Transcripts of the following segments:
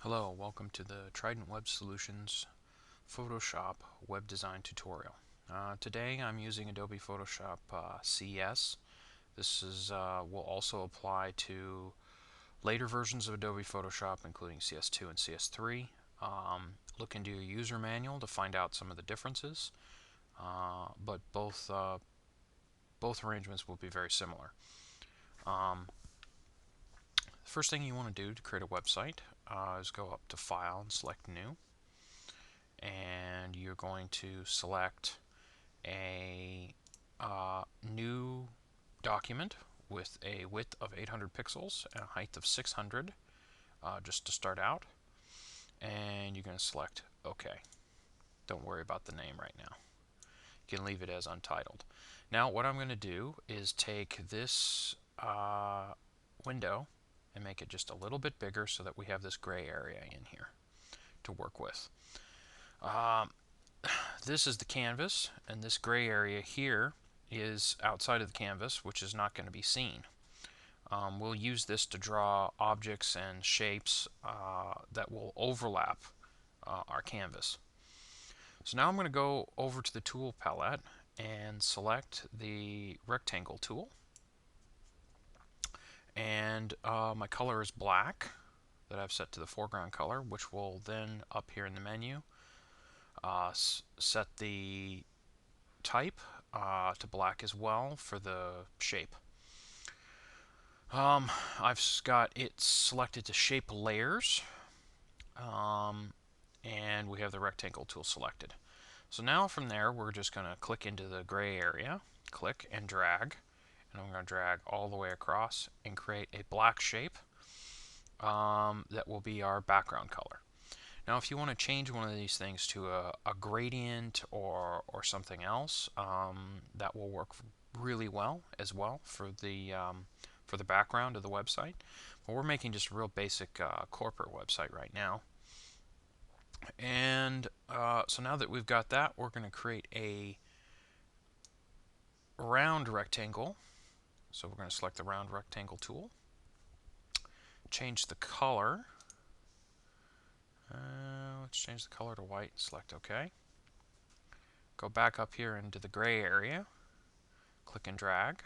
Hello, welcome to the Trident Web Solutions Photoshop web design tutorial. Today I'm using Adobe Photoshop CS. This will also apply to later versions of Adobe Photoshop, including CS2 and CS3. Look into your user manual to find out some of the differences, but both arrangements will be very similar. The first thing you want to do to create a website is go up to File and select New. And you're going to select a new document with a width of 800 pixels and a height of 600 just to start out. And you're going to select OK. Don't worry about the name right now. You can leave it as untitled. Now what I'm going to do is take this window and make it just a little bit bigger so that we have this gray area in here to work with. This is the canvas, and this gray area here is outside of the canvas, which is not going to be seen. We'll use this to draw objects and shapes that will overlap our canvas. So now I'm going to go over to the tool palette and select the rectangle tool. And my color is black that I've set to the foreground color, which will then up here in the menu set the type to black as well for the shape. I've got it selected to shape layers, and we have the rectangle tool selected. So now from there we're just going to click into the gray area, click and drag, and I'm going to drag all the way across and create a black shape that will be our background color. Now if you want to change one of these things to a gradient or something else, that will work really well as well for the background of the website. But we're making just a real basic corporate website right now. And so now that we've got that, we're going to create a round rectangle. So we're going to select the round rectangle tool, change the color. Let's change the color to white, select OK. Go back up here into the gray area, click and drag,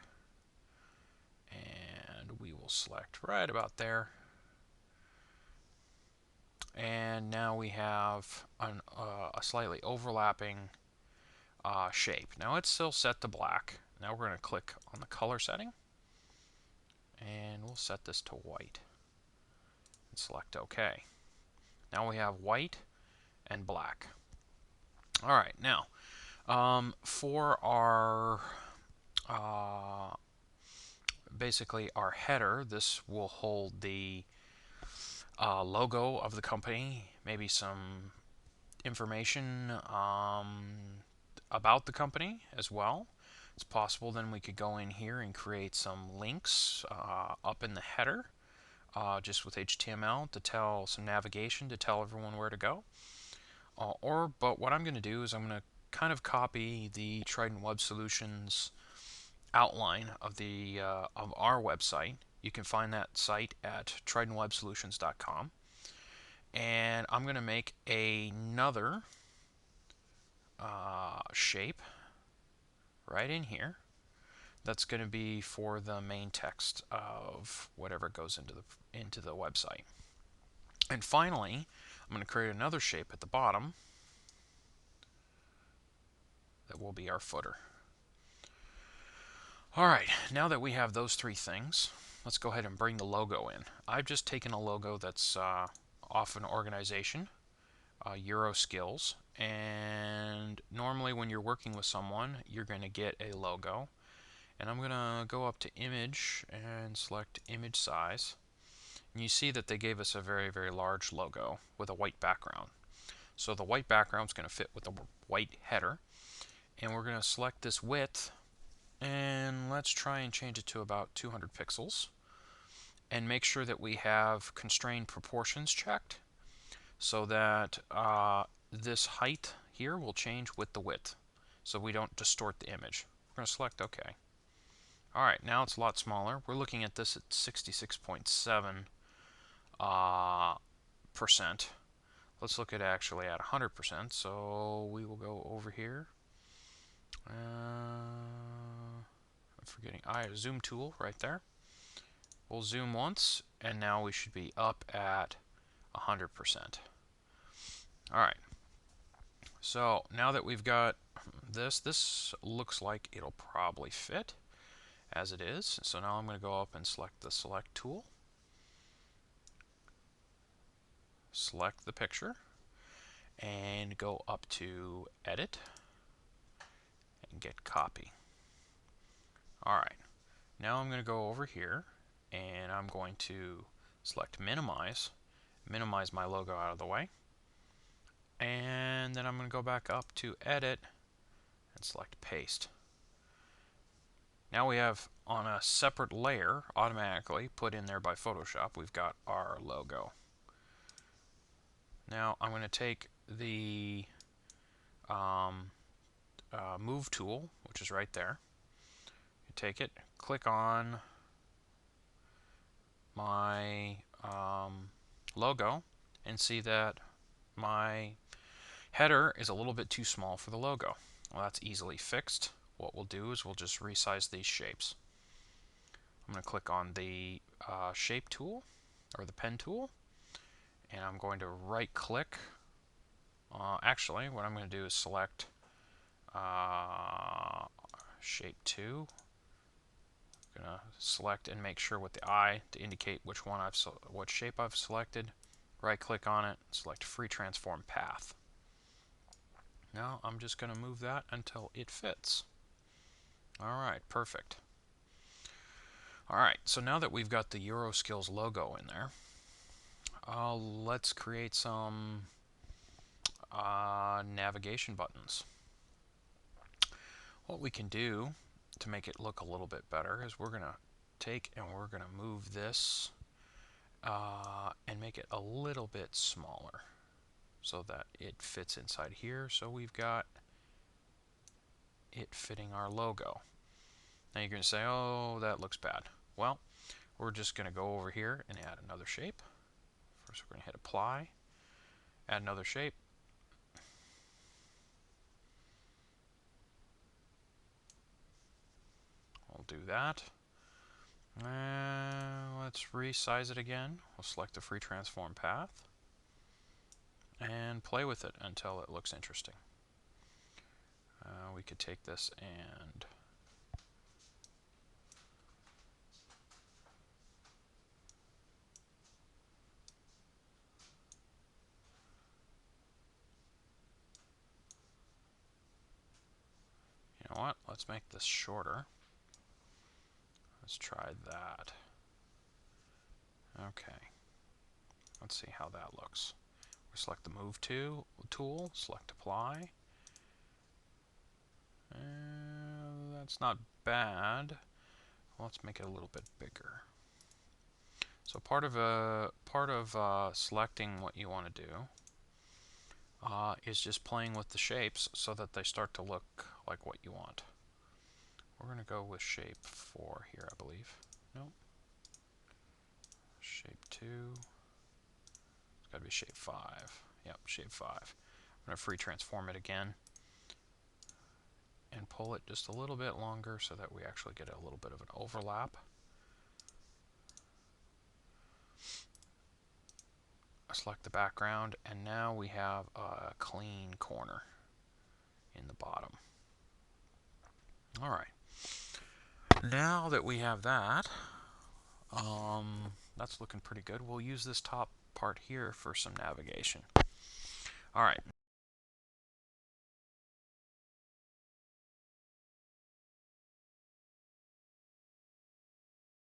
and we will select right about there. And now we have a slightly overlapping shape. Now it's still set to black. Now we're going to click on the color setting, and we'll set this to white, and select OK. Now we have white and black. Alright, now for our basically our header, this will hold the logo of the company, maybe some information about the company as well. It's possible then we could go in here and create some links up in the header just with HTML to tell some navigation to tell everyone where to go. But what I'm going to do is I'm going to kind of copy the Trident Web Solutions outline of our website. You can find that site at tridentwebsolutions.com. And I'm going to make another shape right in here that's going to be for the main text of whatever goes into the website. And finally, I'm going to create another shape at the bottom that will be our footer. Alright, now that we have those three things, let's go ahead and bring the logo in. I've just taken a logo that's off an organization, Euroskills, and normally when you're working with someone, you're going to get a logo. And I'm going to go up to Image and select Image Size. And you see that they gave us a very, very large logo with a white background. So the white background is going to fit with the white header. And we're going to select this width, and let's try and change it to about 200 pixels. And make sure that we have constrained proportions checked so that this height here will change with the width so we don't distort the image. We're going to select OK. Alright, now it's a lot smaller. We're looking at this at 66.7 percent. Let's look at actually at 100%. So we will go over here. I'm forgetting. Zoom tool right there. We'll zoom once, and now we should be up at 100%. All right. So now that we've got this looks like it'll probably fit as it is. So now I'm going to go up and select the select tool. Select the picture and go up to edit and get copy. All right. Now I'm going to go over here and I'm going to select minimize my logo out of the way. And then I'm going to go back up to edit and select paste. Now we have on a separate layer automatically put in there by Photoshop, we've got our logo. Now I'm going to take the move tool, which is right there. You take it, click on my logo, and see that my header is a little bit too small for the logo. Well, that's easily fixed. What we'll do is we'll just resize these shapes. I'm going to click on the shape tool, or the pen tool, and I'm going to right click. Actually, what I'm going to do is select shape 2. I'm going to select and make sure with the eye to indicate which shape I've selected. Right click on it, select free transform path. Now I'm just going to move that until it fits. Alright, perfect. Alright, so now that we've got the Euroskills logo in there, let's create some navigation buttons. What we can do to make it look a little bit better is we're going to take and we're going to move this and make it a little bit smaller so that it fits inside here. So we've got it fitting our logo. Now you're going to say, oh, that looks bad. Well, we're just going to go over here and add another shape. First we're going to hit apply, add another shape. We'll do that. Let's resize it again. We'll select the free transform path and play with it until it looks interesting. We could take this and you know what? Let's make this shorter. Let's try that. Okay. Let's see how that looks. We select the move tool, select apply. That's not bad. Let's make it a little bit bigger. So part of selecting what you want to do is just playing with the shapes so that they start to look like what you want. We're going to go with shape 4 here, I believe. Nope. Shape 2. It's got to be shape 5. Yep, shape 5. I'm going to free transform it again and pull it just a little bit longer so that we actually get a little bit of an overlap. Select the background, and now we have a clean corner in the bottom. Alright. Now that we have that, that's looking pretty good. We'll use this top part here for some navigation. Alright.